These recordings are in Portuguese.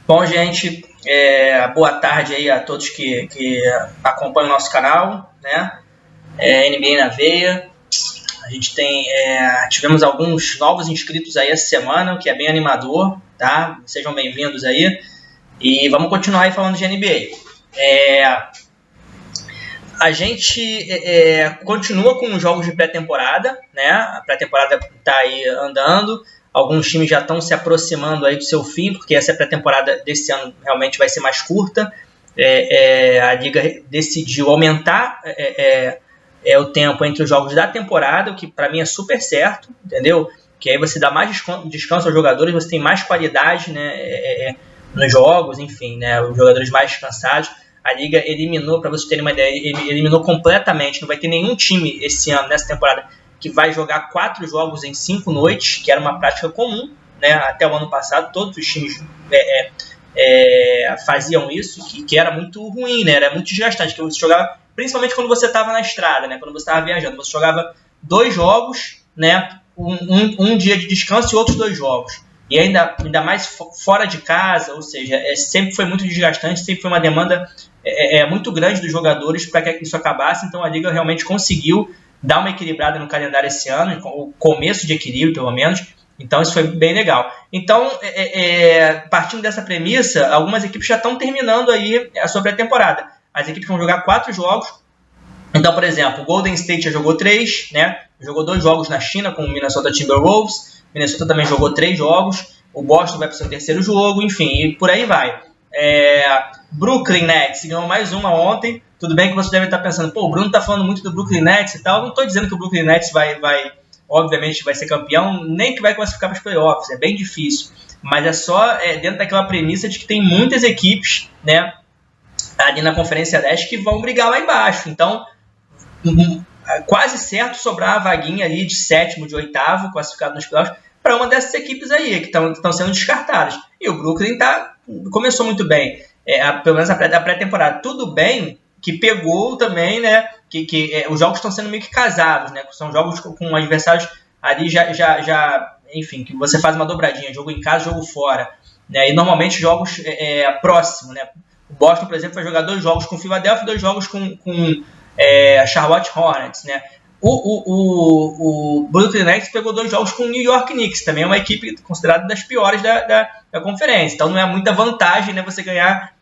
Bom, gente, boa tarde aí a todos que acompanham o nosso canal, né? NBA na Veia. A gente tivemos alguns novos inscritos aí essa semana, o que é bem animador, tá? Sejam bem-vindos aí. E vamos continuar aí falando de NBA. A gente continua com os jogos de pré-temporada, né? A pré-temporada está aí andando. Alguns times já estão se aproximando aí do seu fim, porque essa pré-temporada desse ano realmente vai ser mais curta. A Liga decidiu aumentar o tempo entre os jogos da temporada, o que para mim é super certo, entendeu? Que aí você dá mais descanso aos jogadores, você tem mais qualidade, né, nos jogos, enfim, né, os jogadores mais descansados. A Liga eliminou, para vocês terem uma ideia, eliminou completamente, não vai ter nenhum time esse ano, nessa temporada, que vai jogar 4 jogos em 5 noites, que era uma prática comum, né, até o ano passado. Todos os times faziam isso, que era muito ruim, né, era muito desgastante, que você jogava, principalmente quando você estava na estrada, né, quando você estava viajando, você jogava 2 jogos, né, um dia de descanso e outros 2 jogos, e ainda mais fora de casa, ou seja, sempre foi muito desgastante, sempre foi uma demanda muito grande dos jogadores para que isso acabasse. Então a Liga realmente conseguiu dar uma equilibrada no calendário esse ano, o começo de equilíbrio pelo menos, então isso foi bem legal. Então, partindo dessa premissa, algumas equipes já estão terminando aí a sua pré-temporada. As equipes vão jogar 4 jogos, então, por exemplo, o Golden State já jogou 3, né? Jogou 2 jogos na China com o Minnesota Timberwolves, Minnesota também jogou 3 jogos, o Boston vai para o seu 3º jogo, enfim, e por aí vai. Brooklyn Nets ganhou mais uma ontem. Tudo bem que você deve estar pensando, o Bruno está falando muito do Brooklyn Nets e tal. Não estou dizendo que o Brooklyn Nets obviamente vai ser campeão, nem que vai classificar para os playoffs, é bem difícil. Mas é só dentro daquela premissa de que tem muitas equipes, né, ali na Conferência Leste que vão brigar lá embaixo. Então, quase certo sobrar a vaguinha ali de 7º, de 8º, classificado nos playoffs, para uma dessas equipes aí, que estão sendo descartadas. E o Brooklyn começou muito bem, pelo menos a pré-temporada. Tudo bem que pegou também, né, que os jogos estão sendo meio que casados, né, são jogos com adversários ali já enfim, que você faz uma dobradinha, jogo em casa, jogo fora, né, e normalmente jogos próximos, né. O Boston, por exemplo, vai jogar 2 jogos com o Philadelphia e 2 jogos com a Charlotte Hornets, né. O Brooklyn Nets pegou 2 jogos com o New York Knicks, também é uma equipe considerada das piores da conferência, então não é muita vantagem, né, você ganhar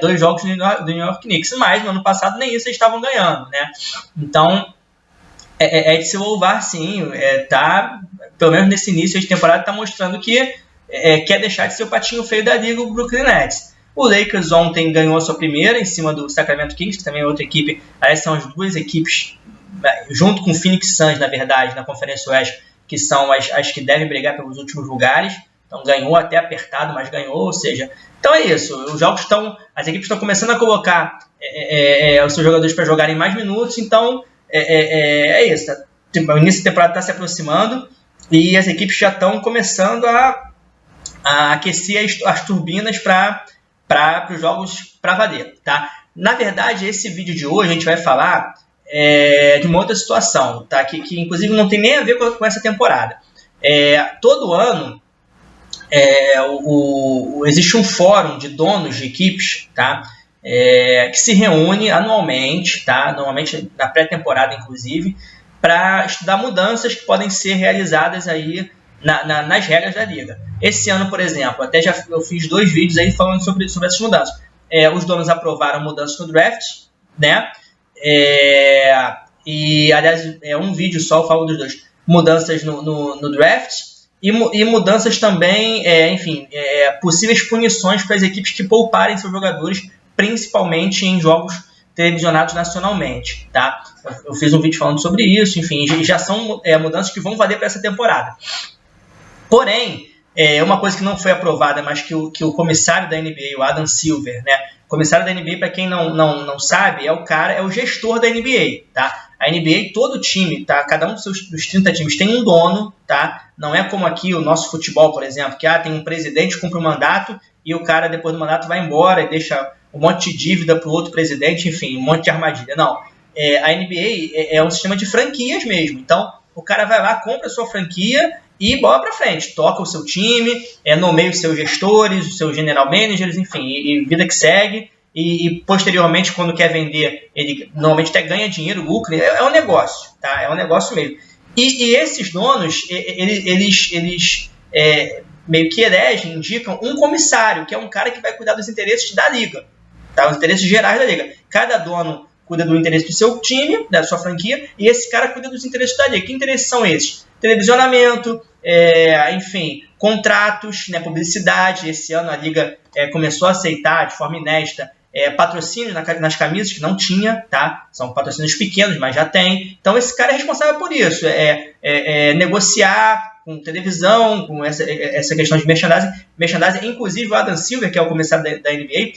2 jogos do New York Knicks, mas no ano passado nem isso eles estavam ganhando, né? Então de se louvar, sim, pelo menos nesse início de temporada está mostrando que quer deixar de ser o patinho feio da liga, o Brooklyn Nets. O Lakers ontem ganhou a sua primeira em cima do Sacramento Kings, que também é outra equipe. Aliás, são as 2 equipes, junto com o Phoenix Suns, na verdade, na Conferência Oeste, que são as que devem brigar pelos últimos lugares. Então ganhou até apertado, mas ganhou, ou seja... Então é isso, as equipes estão começando a colocar os seus jogadores para jogarem mais minutos, então é isso. O início da temporada está se aproximando e as equipes já estão começando a aquecer as turbinas para os jogos para valer, tá? Na verdade, esse vídeo de hoje a gente vai falar de uma outra situação, tá? Que inclusive não tem nem a ver com essa temporada. Todo ano existe um fórum de donos de equipes, tá? Que se reúne anualmente, tá? Normalmente na pré-temporada, inclusive, para estudar mudanças que podem ser realizadas aí nas regras da liga. Esse ano, por exemplo, eu fiz 2 vídeos aí falando sobre essas mudanças. Os donos aprovaram mudanças no draft, né? E aliás, um vídeo só eu falo dos 2. Mudanças no draft. E mudanças também, possíveis punições para as equipes que pouparem seus jogadores, principalmente em jogos televisionados nacionalmente, tá? Eu fiz um vídeo falando sobre isso, enfim, já são mudanças que vão valer para essa temporada. Porém, uma coisa que não foi aprovada, mas que o comissário da NBA, o Adam Silver, né? O comissário da NBA, para quem não sabe, é o gestor da NBA, tá? A NBA, todo time, tá? Cada um dos 30 times tem um dono, tá? Não é como aqui o nosso futebol, por exemplo, que tem um presidente, cumpre o mandato e o cara, depois do mandato, vai embora e deixa um monte de dívida para o outro presidente, enfim, um monte de armadilha. Não. A NBA é um sistema de franquias mesmo. Então, o cara vai lá, compra a sua franquia e bola para frente, toca o seu time, nomeia os seus gestores, os seus general managers, enfim, e vida que segue. E posteriormente, quando quer vender, ele normalmente até ganha dinheiro, lucro, é um negócio, tá? É um negócio mesmo. E esses donos, eles meio que elegem, indicam um comissário, que é um cara que vai cuidar dos interesses da liga, tá? Os interesses gerais da liga. Cada dono cuida do interesse do seu time, da sua franquia, e esse cara cuida dos interesses da liga. Que interesses são esses? Televisionamento, enfim, contratos, né, publicidade. Esse ano a liga começou a aceitar de forma inédita patrocínios nas camisas, que não tinha, tá? São patrocínios pequenos, mas já tem. Então esse cara é responsável por isso, negociar com televisão, com essa questão de merchandising. Inclusive o Adam Silver, que é o comissário da NBA,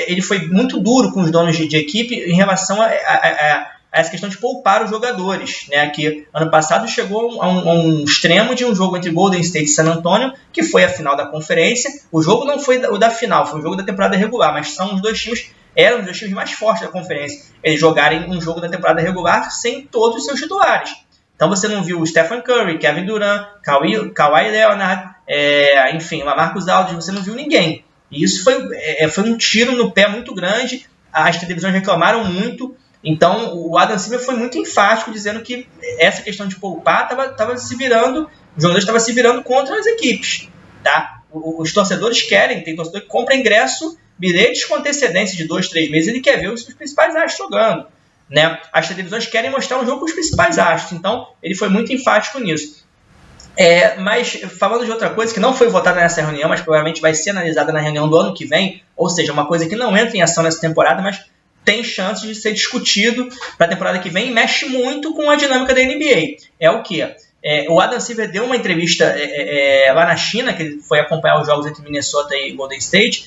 ele foi muito duro com os donos de equipe em relação a essa questão de poupar os jogadores, né? Que ano passado chegou a um extremo de um jogo entre Golden State e San Antonio, que foi a final da conferência. O jogo não foi o da final, foi o jogo da temporada regular, mas eram os dois times mais fortes da conferência. Eles jogarem um jogo da temporada regular sem todos os seus titulares. Então você não viu o Stephen Curry, Kevin Durant, Kawhi Leonard, enfim, Lamarcus Aldridge, você não viu ninguém. E isso foi um tiro no pé muito grande, as televisões reclamaram muito. Então, o Adam Silver foi muito enfático, dizendo que essa questão de poupar estava se virando, os jogadores estavam se virando contra as equipes. Tá? Os torcedores tem torcedor que compra ingresso, bilhetes com antecedência de 2-3 meses, ele quer ver os principais astros jogando. Né? As televisões querem mostrar um jogo com os principais astros, então ele foi muito enfático nisso. Mas falando de outra coisa que não foi votada nessa reunião, mas provavelmente vai ser analisada na reunião do ano que vem, ou seja, uma coisa que não entra em ação nessa temporada, mas tem chance de ser discutido para a temporada que vem e mexe muito com a dinâmica da NBA. É o quê? O Adam Silver deu uma entrevista lá na China, que ele foi acompanhar os jogos entre Minnesota e Golden State,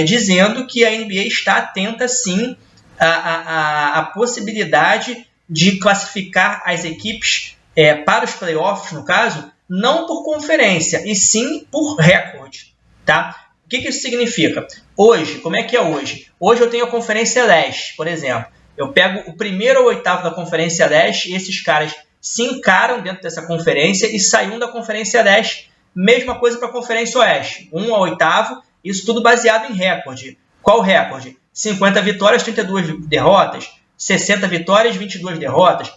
dizendo que a NBA está atenta, sim, à possibilidade de classificar as equipes para os playoffs, no caso, não por conferência, e sim por recorde. Tá? O que isso significa? Hoje, como é que é hoje? Hoje eu tenho a Conferência Leste, por exemplo. Eu pego o primeiro ou oitavo da Conferência Leste e esses caras se encaram dentro dessa conferência e saem um da Conferência Leste. Mesma coisa para a Conferência Oeste. 1 ao oitavo, isso tudo baseado em recorde. Qual recorde? 50 vitórias, 32 derrotas. 60 vitórias, 22 derrotas.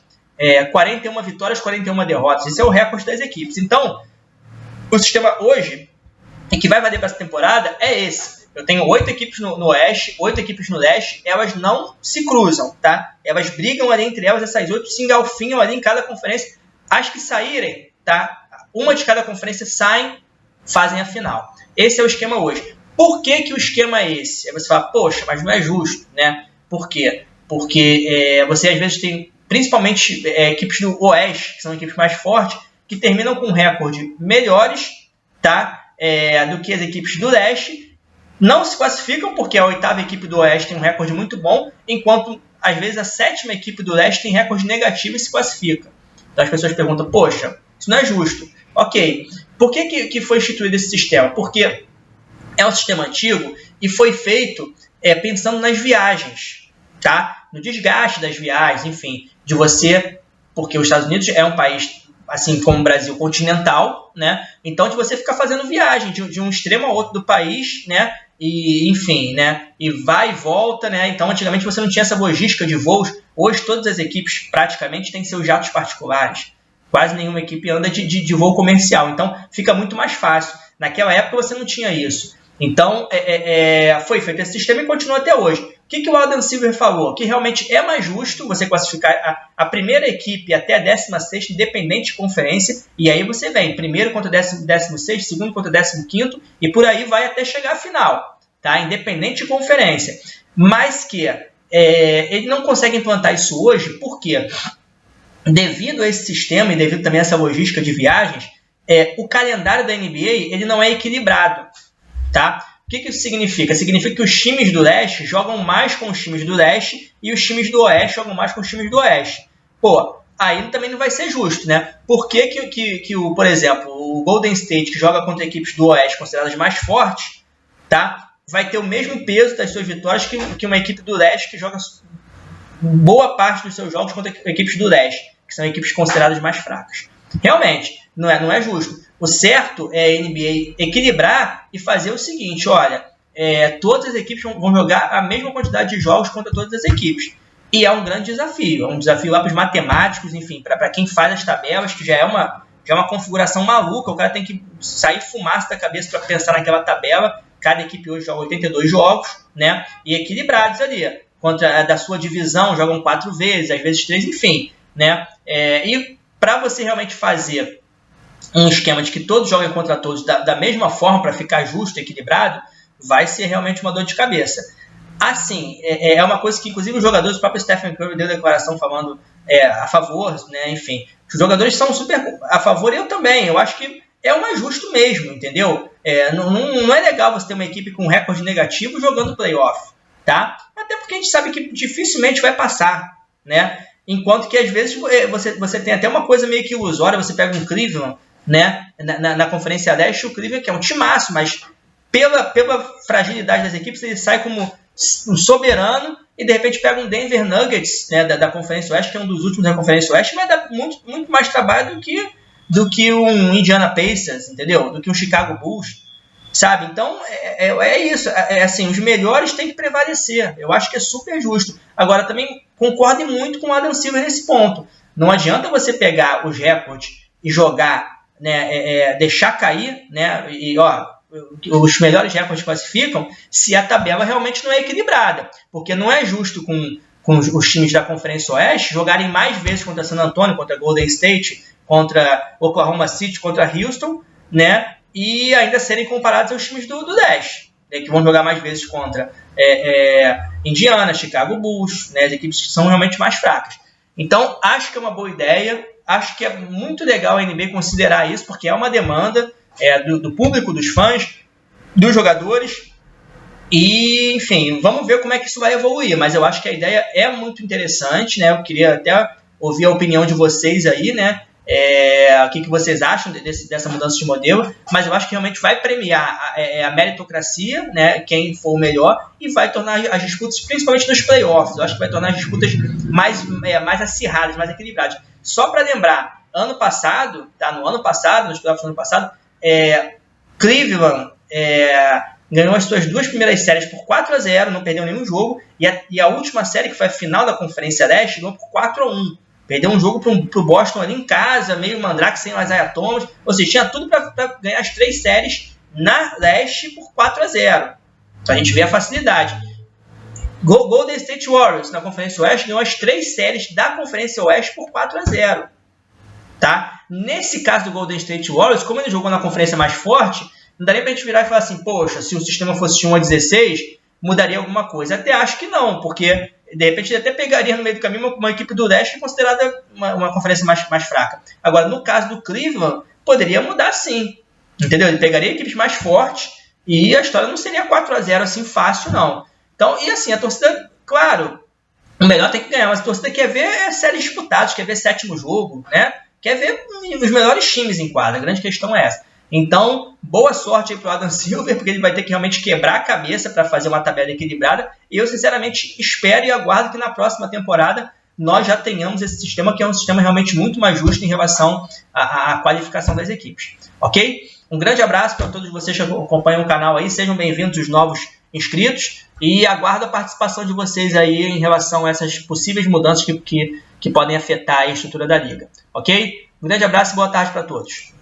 41 vitórias, 41 derrotas. Esse é o recorde das equipes. Então, o sistema hoje, e que vai valer para essa temporada, é esse. Eu tenho 8 equipes no Oeste, 8 equipes no Leste, elas não se cruzam, tá? Elas brigam ali entre elas, essas 8 se engalfinham ali em cada conferência. As que saírem, tá? Uma de cada conferência saem, fazem a final. Esse é o esquema hoje. Por que o esquema é esse? Aí você fala, poxa, mas não é justo, né? Por quê? Porque você às vezes tem, principalmente equipes do Oeste, que são equipes mais fortes, que terminam com recorde melhores, tá? Do que as equipes do Leste, não se classificam porque a oitava equipe do Oeste tem um recorde muito bom, enquanto às vezes a sétima equipe do Leste tem recorde negativo e se classifica. Então as pessoas perguntam, poxa, isso não é justo. Ok, por que foi instituído esse sistema? Porque é um sistema antigo e foi feito pensando nas viagens, tá? No desgaste das viagens, enfim, de você, porque os Estados Unidos é um país, assim como o Brasil, continental, né? Então de você ficar fazendo viagem de um extremo ao outro do país, né? E enfim, né? E vai e volta, né? Então antigamente você não tinha essa logística de voos. Hoje todas as equipes praticamente têm seus jatos particulares. Quase nenhuma equipe anda de voo comercial. Então fica muito mais fácil. Naquela época você não tinha isso. Então foi feito esse sistema e continua até hoje. O que o Adam Silver falou? Que realmente é mais justo você classificar a primeira equipe até a 16ª, independente de conferência, e aí você vem primeiro contra o 16º, segundo contra o 15º, e por aí vai até chegar à final, tá? Independente de conferência. Mas que ele não consegue implantar isso hoje, porque devido a esse sistema e devido também a essa logística de viagens, o calendário da NBA ele não é equilibrado, tá? O que isso significa? Significa que os times do Leste jogam mais com os times do Leste e os times do Oeste jogam mais com os times do Oeste. Pô, aí também não vai ser justo, né? Por que por exemplo, o Golden State, que joga contra equipes do Oeste consideradas mais fortes, tá? Vai ter o mesmo peso das suas vitórias que uma equipe do Leste que joga boa parte dos seus jogos contra equipes do Leste, que são equipes consideradas mais fracas. Realmente, não é justo. O certo é a NBA equilibrar e fazer o seguinte, olha, todas as equipes vão jogar a mesma quantidade de jogos contra todas as equipes. E é um grande desafio, é um desafio lá para os matemáticos, enfim, para quem faz as tabelas, que já é uma configuração maluca, o cara tem que sair fumaça da cabeça para pensar naquela tabela. Cada equipe hoje joga 82 jogos, né? E equilibrados ali. Contra a da sua divisão, jogam 4 vezes, às vezes 3, enfim, né? E para você realmente fazer um esquema de que todos joguem contra todos da mesma forma, para ficar justo, equilibrado, vai ser realmente uma dor de cabeça. Assim, é uma coisa que, inclusive, os jogadores, o próprio Stephen Curry deu declaração falando a favor, né? Enfim, os jogadores são super a favor, e eu também. Eu acho que é o mais justo mesmo, entendeu? Não é legal você ter uma equipe com recorde negativo jogando playoff, tá? Até porque a gente sabe que dificilmente vai passar, né? Enquanto que, às vezes, você tem até uma coisa meio que ilusória. Você pega um Cleveland, né? Na Conferência Leste, o Cleveland, que é um timaço, mas pela fragilidade das equipes, ele sai como um soberano e, de repente, pega um Denver Nuggets, né, da Conferência Oeste, que é um dos últimos da Conferência Oeste, vai dar muito, muito mais trabalho do que um Indiana Pacers, entendeu? Do que um Chicago Bulls, sabe? Então, é isso. Assim, os melhores têm que prevalecer. Eu acho que é super justo. Agora, também concordo muito com o Adam Silver nesse ponto. Não adianta você pegar os recordes e jogar, né, deixar cair, né, e, os melhores recordes classificam se a tabela realmente não é equilibrada. Porque não é justo com os times da Conferência Oeste jogarem mais vezes contra San Antonio, contra Golden State, contra Oklahoma City, contra Houston, né? E ainda serem comparados aos times do Leste, né? Que vão jogar mais vezes contra Indiana, Chicago Bulls, né? As equipes que são realmente mais fracas. Então, acho que é uma boa ideia. Acho que é muito legal a NBA considerar isso, porque é uma demanda do público, dos fãs, dos jogadores. E, enfim, vamos ver como é que isso vai evoluir. Mas eu acho que a ideia é muito interessante, né? Eu queria até ouvir a opinião de vocês aí, né? O que vocês acham dessa mudança de modelo, mas eu acho que realmente vai premiar a meritocracia, né, quem for o melhor, e vai tornar as disputas, principalmente nos playoffs, eu acho que vai tornar as disputas mais acirradas, mais equilibradas. Só para lembrar, ano passado, nos playoffs do ano passado, Cleveland ganhou as suas 2 primeiras séries por 4-0, não perdeu nenhum jogo, e a última série, que foi a final da Conferência Leste, ganhou por 4-1. Perdeu um jogo pro Boston ali em casa, meio mandrake, sem o Isaiah Thomas. Ou seja, tinha tudo para ganhar as 3 séries na Leste por 4-0. Então a gente vê a facilidade. Golden State Warriors, na Conferência Oeste, ganhou as 3 séries da Conferência Oeste por 4-0. Tá? Nesse caso do Golden State Warriors, como ele jogou na conferência mais forte, não daria pra gente virar e falar assim, poxa, se o sistema fosse 1-16, mudaria alguma coisa. Até acho que não, porque de repente ele até pegaria no meio do caminho uma equipe do Leste considerada uma conferência mais fraca. Agora, no caso do Cleveland, poderia mudar sim. Entendeu? Ele pegaria equipes mais fortes e a história não seria 4-0 assim fácil, não. Então, e assim, a torcida, claro, o melhor tem que ganhar, mas a torcida quer ver séries disputadas, quer ver 7º jogo, né? Quer ver os melhores times em quadra. A grande questão é essa. Então, boa sorte aí pro Adam Silver, porque ele vai ter que realmente quebrar a cabeça para fazer uma tabela equilibrada. E eu, sinceramente, espero e aguardo que na próxima temporada nós já tenhamos esse sistema, que é um sistema realmente muito mais justo em relação à qualificação das equipes. Ok? Um grande abraço para todos vocês que acompanham o canal aí. Sejam bem-vindos os novos inscritos. E aguardo a participação de vocês aí em relação a essas possíveis mudanças que podem afetar a estrutura da liga. Ok? Um grande abraço e boa tarde para todos.